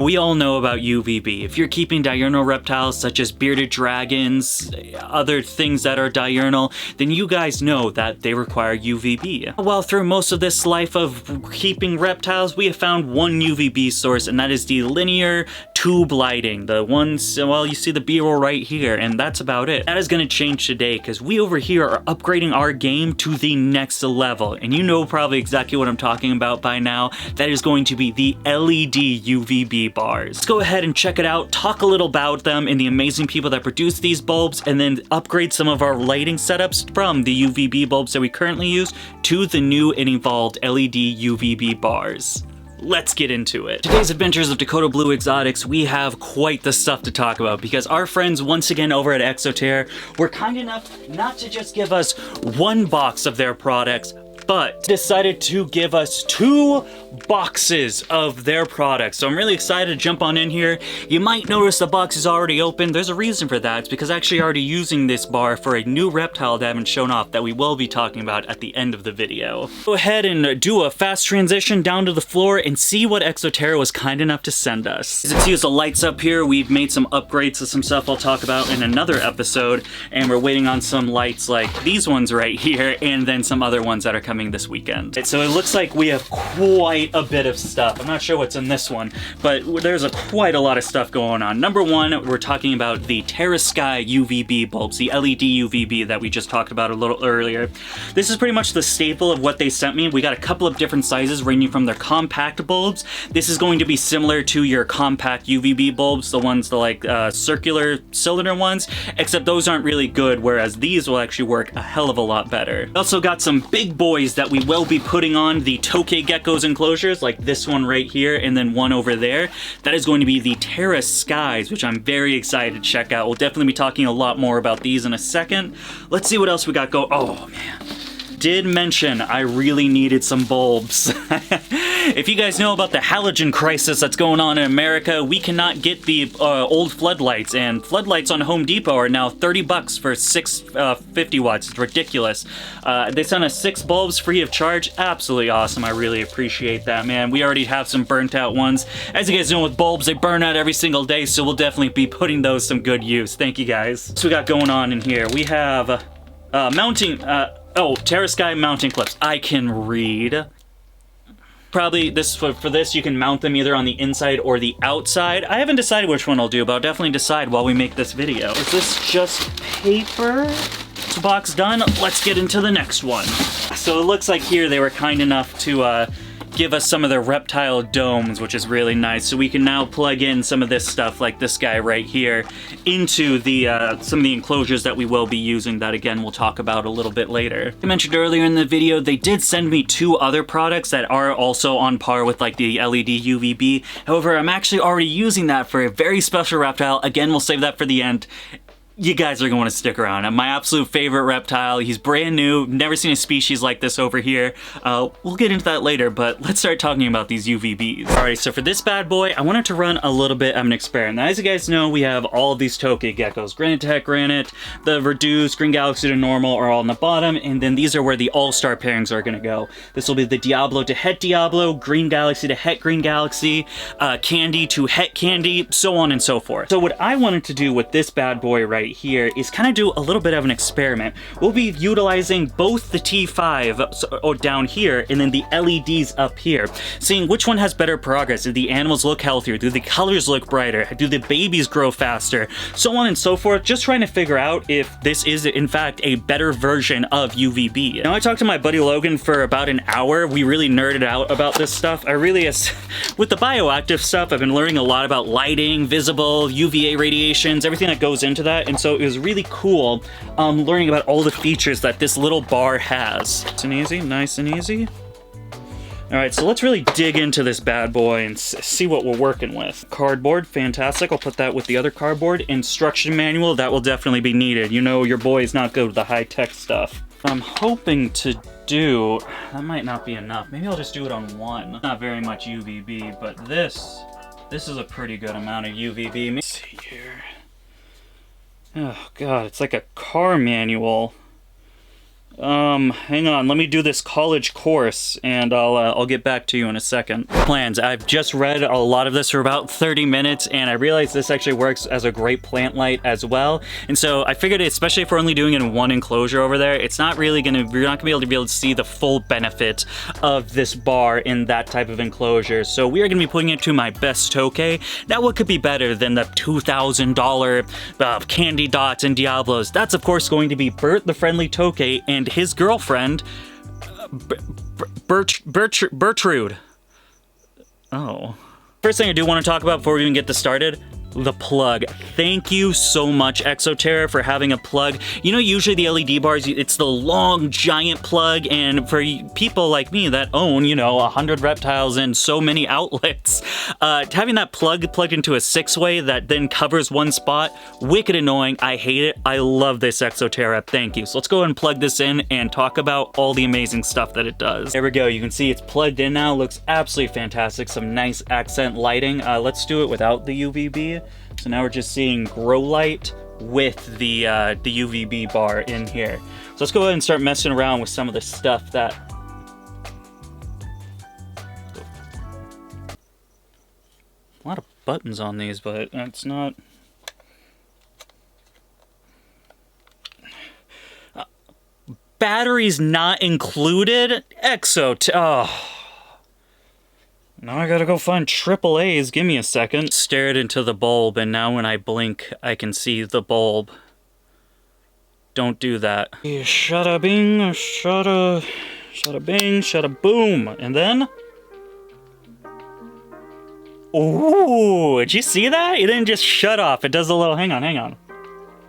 We all know about UVB. If you're keeping diurnal reptiles such as bearded dragons, other things that are diurnal, then you guys know that they require UVB. Well, through most of this life of keeping reptiles, we have found one UVB source, and that is the linear tube lighting. The ones, well, you see the B-roll right here, and that's about it. That is going to change today, because we over here are upgrading our game to the next level, and you know probably exactly what I'm talking about by now. That is going to be the LED UVB bars. Let's go ahead and check it out, talk a little about them and the amazing people that produce these bulbs, and then upgrade some of our lighting setups from the UVB bulbs that we currently use to the new and evolved LED UVB bars. Let's get into it. Today's adventures of Dakota Blue Exotics, we have quite the stuff to talk about because our friends once again over at Exo Terra were kind enough not to just give us one box of their products, but decided to give us 2 boxes of their products. So I'm really excited to jump on in here. You might notice the box is already open. There's a reason for that. It's because I'm actually already using this bar for a new reptile that I haven't shown off that we will be talking about at the end of the video. Go ahead and do a fast transition down to the floor and see what Exo Terra was kind enough to send us. As you can see, the lights up here. We've made some upgrades to some stuff I'll talk about in another episode, and we're waiting on some lights like these ones right here, and then some other ones that are coming this weekend. So it looks like we have quite a bit of stuff. I'm not sure what's in this one, but there's quite a lot of stuff going on. Number one, we're talking about the Terra Sky UVB bulbs, the LED UVB that we just talked about a little earlier. This is pretty much the staple of what they sent me. We got a couple of different sizes ranging from their compact bulbs. This is going to be similar to your compact UVB bulbs, the ones, the like circular cylinder ones, except those aren't really good, whereas these will actually work a hell of a lot better. We also got some big boys that we will be putting on the Tokay geckos enclosures, like this one right here and then one over there. That is going to be the Terra Skies, which I'm very excited to check out. We'll definitely be talking a lot more about these in a second. Let's see what else we got oh man. Did mention I really needed some bulbs. If you guys know about the halogen crisis that's going on in America, we cannot get the old floodlights, and floodlights on Home Depot are now 30 bucks for 50 watts. It's ridiculous. They sent us 6 bulbs free of charge. Absolutely awesome. I really appreciate that, man. We already have some burnt out ones. As you guys know, with bulbs, they burn out every single day, so we'll definitely be putting those some good use. Thank you guys. So we got going on in here. We have mounting, Terra Sky mounting clips. I can read. Probably this for this you can mount them either on the inside or the outside. I haven't decided which one I'll do, but I'll definitely decide while we make this video. Is this just paper? This box done. Let's get into the next one. So it looks like here they were kind enough to give us some of their reptile domes, which is really nice. So we can now plug in some of this stuff, like this guy right here, into the some of the enclosures that we will be using that, again, we'll talk about a little bit later. I mentioned earlier in the video, they did send me 2 other products that are also on par with like the LED UVB. However, I'm actually already using that for a very special reptile. Again, we'll save that for the end. You guys are going to want to stick around. My absolute favorite reptile. He's brand new. Never seen a species like this over here. We'll get into that later, but let's start talking about these UVBs. Alright, so for this bad boy, I wanted to run a little bit of an experiment. Now, as you guys know, we have all of these Tokay geckos. Granite to Het Granite, the Reduced, Green Galaxy to Normal are all on the bottom, and then these are where the all-star pairings are going to go. This will be the Diablo to Het Diablo, Green Galaxy to Het Green Galaxy, Candy to Het Candy, so on and so forth. So what I wanted to do with this bad boy right here is kind of do a little bit of an experiment. We'll be utilizing both the T5 down here and then the LEDs up here, seeing which one has better progress. Do the animals look healthier? Do the colors look brighter? Do the babies grow faster? So on and so forth, just trying to figure out if this is in fact a better version of UVB. Now, I talked to my buddy Logan for about an hour. We really nerded out about this stuff. With the bioactive stuff, I've been learning a lot about lighting, visible, UVA radiations, everything that goes into that, and so it was really cool learning about all the features that this little bar has. Nice and easy. Alright, so let's really dig into this bad boy and see what we're working with. Cardboard, fantastic. I'll put that with the other cardboard. Instruction manual, that will definitely be needed. You know your boy's not good with the high-tech stuff. I'm hoping to do... That might not be enough. Maybe I'll just do it on one. Not very much UVB, but this is a pretty good amount of UVB. Let's see here. Oh god, it's like a car manual. Hang on, let me do this college course, and I'll get back to you in a second. Plans. I've just read a lot of this for about 30 minutes, and I realized this actually works as a great plant light as well. And so I figured, especially if we're only doing it in one enclosure over there, it's not really you're not gonna be able to see the full benefit of this bar in that type of enclosure. So we are gonna be putting it to my best tokay. Now, what could be better than the $2,000 candy dots and Diablos? That's of course going to be Bert the Friendly Tokay and his girlfriend, Bertrude. Oh. First thing I do want to talk about before we even get this started, the plug. Thank you so much, Exo Terra, for having a plug. You know, usually the LED bars, it's the long, giant plug, and for people like me that own, you know, 100 reptiles and so many outlets, having that plug plugged into a 6-way that then covers one spot, wicked annoying. I hate it. I love this Exo Terra. Thank you. So let's go ahead and plug this in and talk about all the amazing stuff that it does. There we go. You can see it's plugged in now. Looks absolutely fantastic. Some nice accent lighting. Let's do it without the UVB. So now we're just seeing grow light with the UVB bar in here. So let's go ahead and start messing around with some of the stuff that... A lot of buttons on these, but it's not... Batteries not included? Oh... Now I gotta go find AAAs. Give me a second. Stared into the bulb, and now when I blink, I can see the bulb. Don't do that. Shada bing, shada bing, shada boom. And then... Ooh, did you see that? It didn't just shut off. It does a little... Hang on.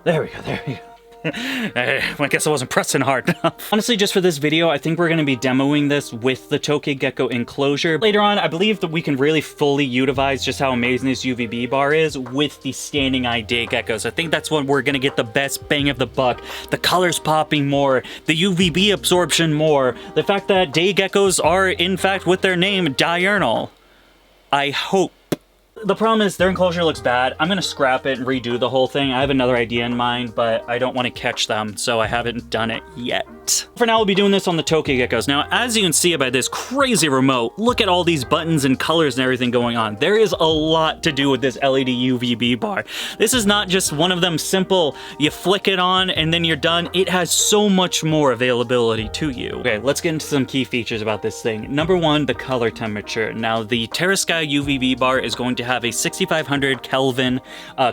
There we go. I guess I wasn't pressing hard enough. Honestly, just for this video, I think we're going to be demoing this with the Tokay Gecko enclosure. Later on, I believe that we can really fully utilize just how amazing this UVB bar is with the standing eye day geckos. I think that's when we're going to get the best bang of the buck. The colors popping more, the UVB absorption more, the fact that day geckos are, in fact, with their name, diurnal. I hope. The problem is their enclosure looks bad. I'm gonna scrap it and redo the whole thing. I have another idea in mind, but I don't want to catch them, so I haven't done it yet. For now, we'll be doing this on the Tokay geckos. Now, as you can see by this crazy remote, look at all these buttons and colors and everything going on. There is a lot to do with this LED UVB bar. This is not just one of them simple, you flick it on and then you're done. It has so much more availability to you. Okay, let's get into some key features about this thing. Number one, the color temperature. Now, the Terra Sky UVB bar is going to have a 6500 Kelvin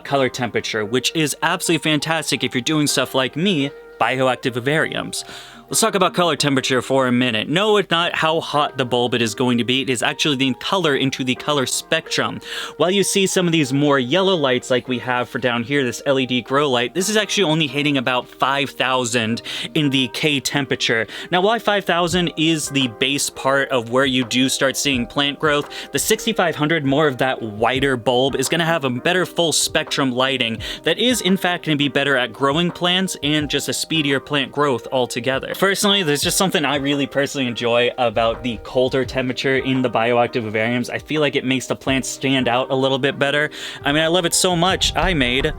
color temperature, which is absolutely fantastic if you're doing stuff like me, bioactive vivariums. Let's talk about color temperature for a minute. No, it's not how hot the bulb is going to be. It is actually the color into the color spectrum. While you see some of these more yellow lights like we have for down here, this LED grow light, this is actually only hitting about 5,000 in the K temperature. Now, while 5,000 is the base part of where you do start seeing plant growth, the 6500, more of that wider bulb, is going to have a better full spectrum lighting that is, in fact, going to be better at growing plants and just a speedier plant growth altogether. Personally, there's just something I really personally enjoy about the colder temperature in the bioactive vivariums. I feel like it makes the plants stand out a little bit better. I mean, I love it so much, I made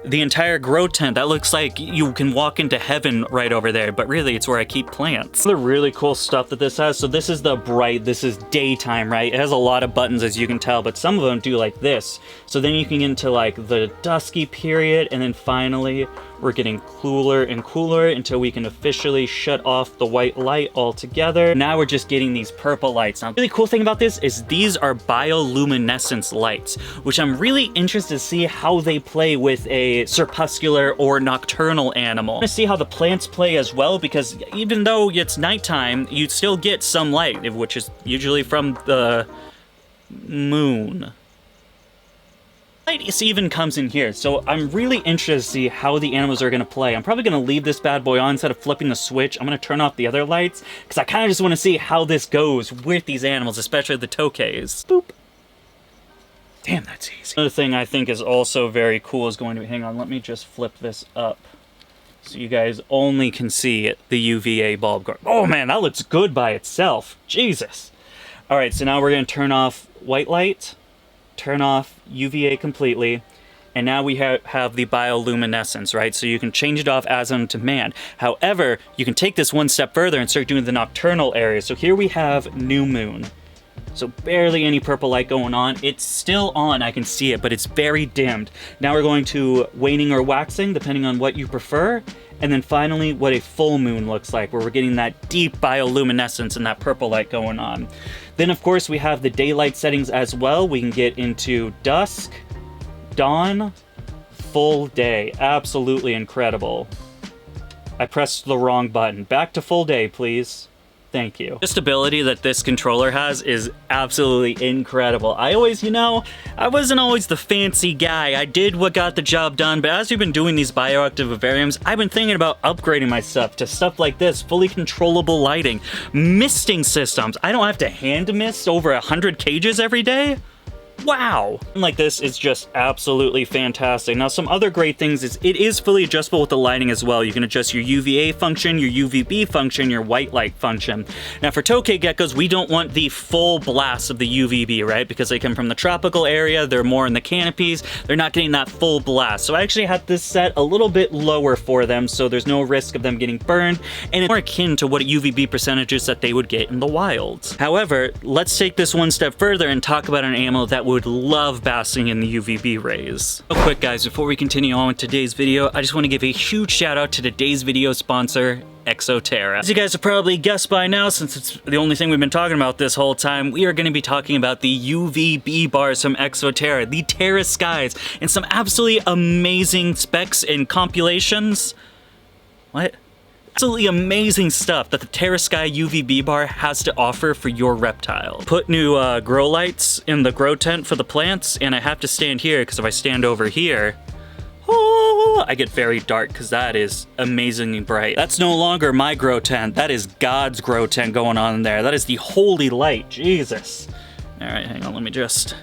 the entire grow tent. That looks like you can walk into heaven right over there, but really it's where I keep plants. The really cool stuff that this has, so this is the bright, this is daytime, right? It has a lot of buttons, as you can tell, but some of them do like this. So then you can get into like the dusky period, and then finally we're getting cooler and cooler until we can officially shut off the white light altogether. Now we're just getting these purple lights. Now, the really cool thing about this is these are bioluminescence lights, which I'm really interested to see how they play with a crepuscular or nocturnal animal. I want to see how the plants play as well, because even though it's nighttime, you still get some light, which is usually from the moon. Light even comes in here, so I'm really interested to see how the animals are going to play. I'm probably going to leave this bad boy on instead of flipping the switch. I'm going to turn off the other lights, because I kind of just want to see how this goes with these animals, especially the tokays. Boop. Damn, that's easy. Another thing I think is also very cool is going to be... Hang on, let me just flip this up so you guys only can see the UVA bulb guard. Oh man, that looks good by itself. Jesus. Alright, so now we're going to turn off white light, turn off UVA completely, and now we have the bioluminescence, right? So you can change it off as on demand. However, you can take this one step further and start doing the nocturnal area. So here we have new moon. So barely any purple light going on. It's still on, I can see it, but it's very dimmed. Now we're going to waning or waxing, depending on what you prefer. And then finally, what a full moon looks like, where we're getting that deep bioluminescence and that purple light going on. Then, of course, we have the daylight settings as well. We can get into dusk, dawn, full day. Absolutely incredible. I pressed the wrong button. Back to full day, please. Thank you. The stability that this controller has is absolutely incredible. I always, I wasn't always the fancy guy. I did what got the job done, but as we've been doing these bioactive vivariums, I've been thinking about upgrading my stuff to stuff like this, fully controllable lighting, misting systems. I don't have to hand mist over 100 cages every day. Wow! Like this is just absolutely fantastic. Now, some other great things is it is fully adjustable with the lighting as well. You can adjust your UVA function, your UVB function, your white light function. Now, for tokay geckos, we don't want the full blast of the UVB, right? Because they come from the tropical area, they're more in the canopies, they're not getting that full blast. So I actually had this set a little bit lower for them, so there's no risk of them getting burned, and it's more akin to what UVB percentages that they would get in the wild. However, let's take this one step further and talk about an animal that would love basking in the UVB rays. Real quick, guys, before we continue on with today's video, I just want to give a huge shout out to today's video sponsor, Exo Terra. As you guys have probably guessed by now, since it's the only thing we've been talking about this whole time, we are going to be talking about the UVB bars from Exo Terra, the Terra Skies, and some absolutely amazing specs and compilations. What? Absolutely amazing stuff that the Terra Sky UVB bar has to offer for your reptile. Put new grow lights in the grow tent for the plants, and I have to stand here because if I stand over here, I get very dark because that is amazingly bright. That's no longer my grow tent. That is God's grow tent going on in there. That is the holy light. Jesus. All right, hang on. Let me just...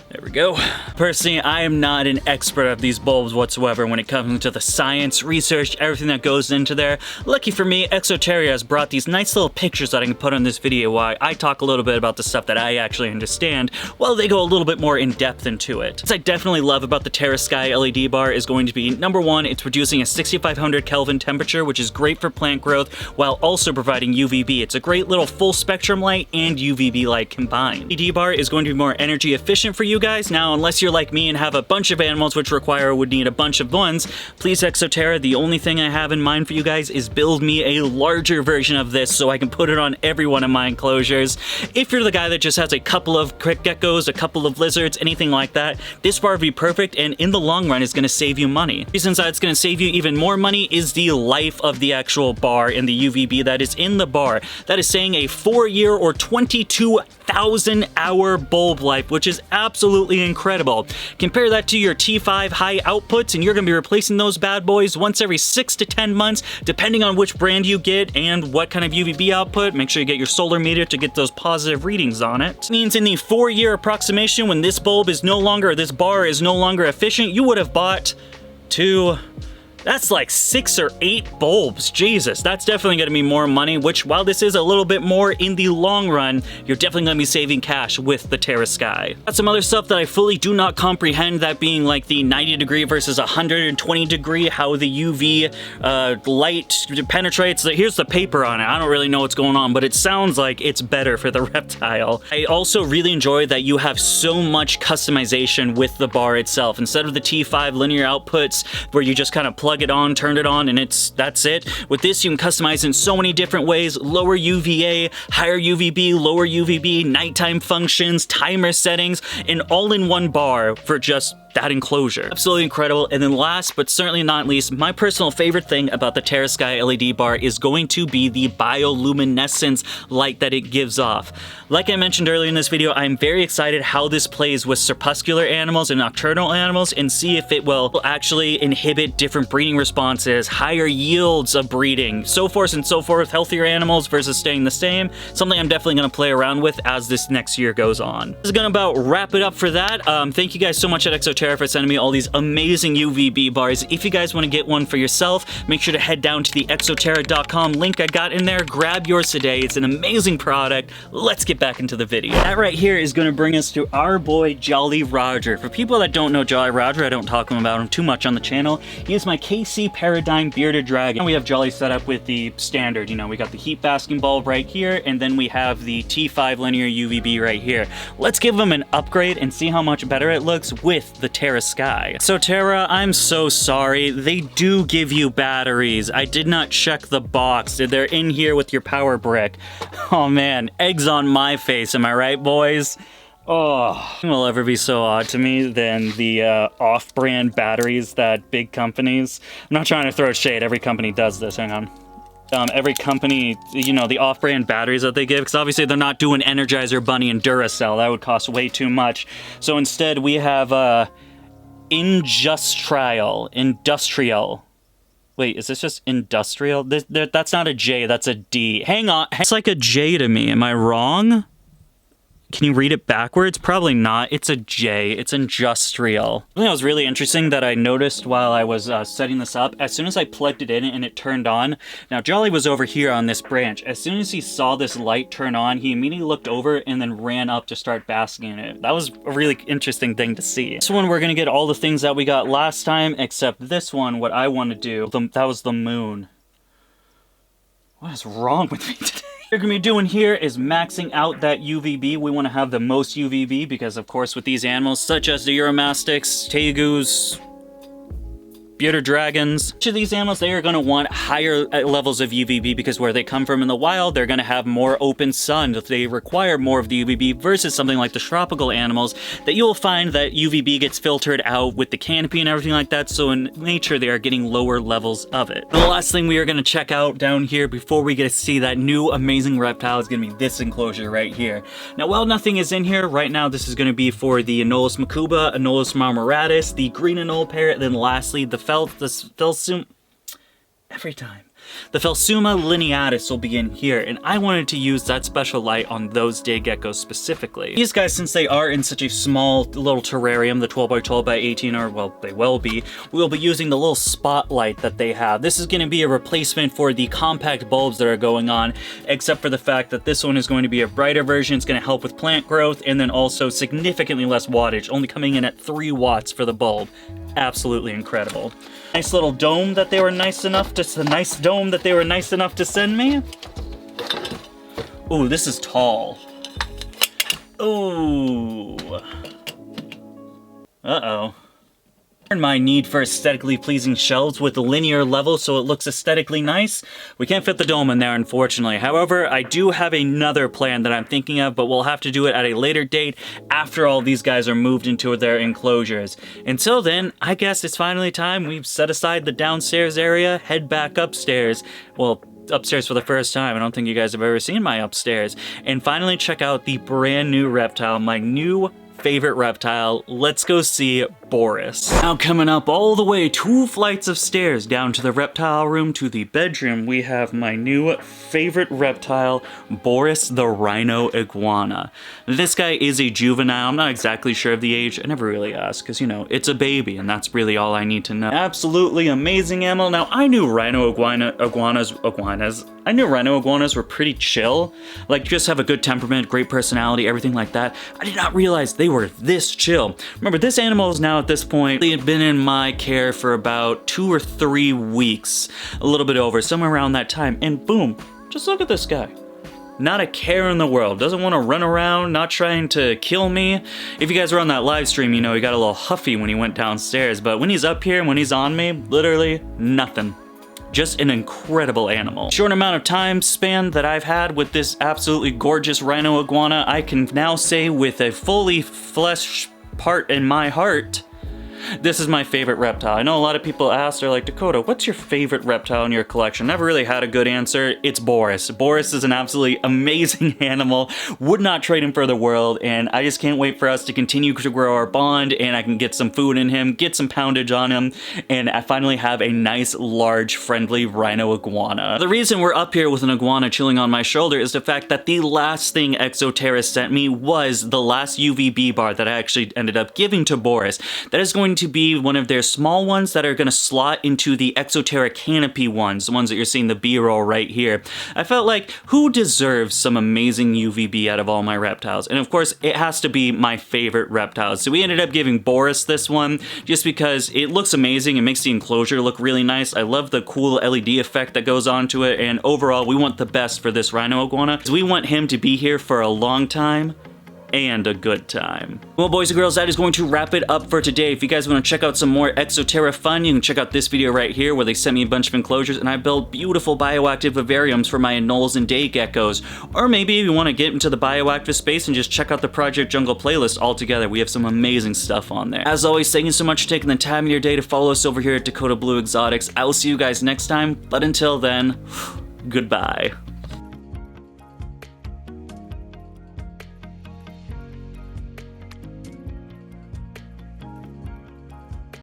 There we go. Personally, I am not an expert of these bulbs whatsoever when it comes to the science, research, everything that goes into there. Lucky for me, Exo Terra has brought these nice little pictures that I can put on this video while I talk a little bit about the stuff that I actually understand, while they go a little bit more in depth into it. What I definitely love about the Terra Sky LED bar is going to be, number one, it's producing a 6500 Kelvin temperature, which is great for plant growth, while also providing UVB. It's a great little full spectrum light and UVB light combined. LED bar is going to be more energy efficient for you guys. Now, unless you're like me and have a bunch of animals which would need a bunch of ones, please Exo Terra, the only thing I have in mind for you guys is build me a larger version of this so I can put it on every one of my enclosures. If you're the guy that just has a couple of crick geckos, a couple of lizards, anything like that, this bar would be perfect, and in the long run is going to save you money. The reason that it's going to save you even more money is the life of the actual bar and the UVB that is in the bar. That is saying a 4-year or 22,000 hour bulb life, which is absolutely incredible. Compare that to your T5 high outputs, and you're going to be replacing those bad boys once every 6 to 10 months, depending on which brand you get and what kind of UVB output. Make sure you get your solar meter to get those positive readings on it. This means in the 4-year approximation, when this bar is no longer efficient, you would have bought that's like 6 or 8 bulbs. Jesus, that's definitely going to be more money, which while this is a little bit more in the long run, you're definitely going to be saving cash with the Terra Sky. That's some other stuff that I fully do not comprehend, that being like the 90 degree versus 120 degree, how the UV light penetrates. Here's the paper on it. I don't really know what's going on, but it sounds like it's better for the reptile. I also really enjoy that you have so much customization with the bar itself. Instead of the T5 linear outputs where you just kind of plug it on, turn it on, and that's it. With this, you can customize in so many different ways. Lower UVA, higher UVB, lower UVB, nighttime functions, timer settings, and all in one bar for just that enclosure. Absolutely incredible. And then last but certainly not least, my personal favorite thing about the Terra Sky LED bar is going to be the bioluminescence light that it gives off. Like I mentioned earlier in this video, I'm very excited how this plays with crepuscular animals and nocturnal animals, and see if it will actually inhibit different breeding responses, higher yields of breeding, so forth and so forth, healthier animals versus staying the same. Something I'm definitely going to play around with as this next year goes on. This is going to about wrap it up for that. Thank you guys so much at Exo Terra Terra for sending me all these amazing UVB bars. If you guys want to get one for yourself, make sure to head down to the exoterra.com link I got in there. Grab yours today. It's an amazing product. Let's get back into the video. That right here is going to bring us to our boy Jolly Roger. For people that don't know Jolly Roger, I don't talk about him too much on the channel. He is my KC Paradigm Bearded Dragon. And we have Jolly set up with the standard, you know, we got the heat basking bulb right here, and then we have the T5 linear UVB right here. Let's give him an upgrade and see how much better it looks with the Terra Sky. So Terra, I'm so sorry. They do give you batteries. I did not check the box. They're in here with your power brick. Oh man, eggs on my face, am I right, boys? Oh, nothing will ever be so odd to me than the off-brand batteries that big companies... I'm not trying to throw shade, every company does this, hang on. Every company, you know, the off-brand batteries that they give, because obviously they're not doing Energizer Bunny and Duracell, that would cost way too much. So instead we have industrial. Wait, is this just industrial? That's not a J, that's a D. Hang on, it's like a J to me, am I wrong? Can you read it backwards? Probably not. It's a J. It's industrial. Something that was really interesting that I noticed while I was setting this up, as soon as I plugged it in and it turned on, now Jolly was over here on this branch. As soon as he saw this light turn on, he immediately looked over and then ran up to start basking in it. That was a really interesting thing to see. This one, we're gonna get all the things that we got last time, except this one, what I want to do, that was the moon. What is wrong with me today? What we're going to be doing here is maxing out that UVB. We want to have the most UVB because, of course, with these animals, such as the Uromastyx, Tegus, bearded dragons, each of these animals, they are going to want higher levels of UVB because where they come from in the wild, they're going to have more open sun. They require more of the UVB versus something like the tropical animals that you will find that UVB gets filtered out with the canopy and everything like that. So in nature, they are getting lower levels of it. And the last thing we are going to check out down here before we get to see that new amazing reptile is going to be this enclosure right here. Now, while nothing is in here right now, this is going to be for the Anolis macuba, Anolis marmoratus, the green anole parrot, then lastly, the Phelsuma lineatus will be in here, and I wanted to use that special light on those day geckos specifically. These guys, since they are in such a small little terrarium, the 12 by 12 by 18, or well, they will be, we'll be using the little spotlight that they have. This is going to be a replacement for the compact bulbs that are going on, except for the fact that this one is going to be a brighter version. It's going to help with plant growth, and then also significantly less wattage, only coming in at 3 watts for the bulb. Absolutely incredible. Nice little dome that they were nice enough to send me. Ooh, this is tall. Ooh. Uh-oh. My need for aesthetically pleasing shelves with a linear level so it looks aesthetically nice. We can't fit the dome in there, unfortunately. However, I do have another plan that I'm thinking of, but we'll have to do it at a later date after all these guys are moved into their enclosures. Until then, I guess it's finally time we've set aside the downstairs area, head back upstairs. Well, upstairs for the first time. I don't think you guys have ever seen my upstairs. And finally check out the brand new reptile, my new favorite reptile. Let's go see Boris. Now coming up all the way 2 flights of stairs down to the reptile room to the bedroom, we have my new favorite reptile, Boris the rhino iguana. This guy is a juvenile. I'm not exactly sure of the age. I never really asked because, you know, it's a baby and that's really all I need to know. Absolutely amazing animal. Now, I knew rhino iguanas were pretty chill. Like, just have a good temperament, great personality, everything like that. I did not realize they were this chill. Remember, this animal is now at this point, they had been in my care for about 2 or 3 weeks, a little bit over, somewhere around that time, and boom, just look at this guy. Not a care in the world, doesn't want to run around, not trying to kill me. If you guys were on that live stream, you know he got a little huffy when he went downstairs, but when he's up here and when he's on me, literally nothing. Just an incredible animal. Short amount of time span that I've had with this absolutely gorgeous rhino iguana, I can now say with a fully fleshed part in my heart, This is my favorite reptile. I know a lot of people ask, they're like, Dakota, what's your favorite reptile in your collection? Never really had a good answer. It's Boris. Boris is an absolutely amazing animal. Would not trade him for the world, and I just can't wait for us to continue to grow our bond, and I can get some food in him, get some poundage on him, and I finally have a nice, large, friendly rhino iguana. The reason we're up here with an iguana chilling on my shoulder is the fact that the last thing Exo Terra sent me was the last UVB bar that I actually ended up giving to Boris. That is going to be one of their small ones that are going to slot into the Exo Terra canopy ones, the ones that you're seeing the B-roll right here. I felt like, who deserves some amazing UVB out of all my reptiles? And of course, it has to be my favorite reptiles. So we ended up giving Boris this one just because it looks amazing. It makes the enclosure look really nice. I love the cool LED effect that goes onto it, and overall, we want the best for this rhino iguana. We want him to be here for a long time and a good time. Well, boys and girls, that is going to wrap it up for today. If you guys want to check out some more Exo Terra fun, you can check out this video right here where they sent me a bunch of enclosures and I built beautiful bioactive vivariums for my anoles and day geckos. Or maybe if you want to get into the bioactive space and just check out the Project Jungle playlist altogether. We have some amazing stuff on there. As always, thank you so much for taking the time of your day to follow us over here at Dakota Blue Exotics. I will see you guys next time, but until then, goodbye.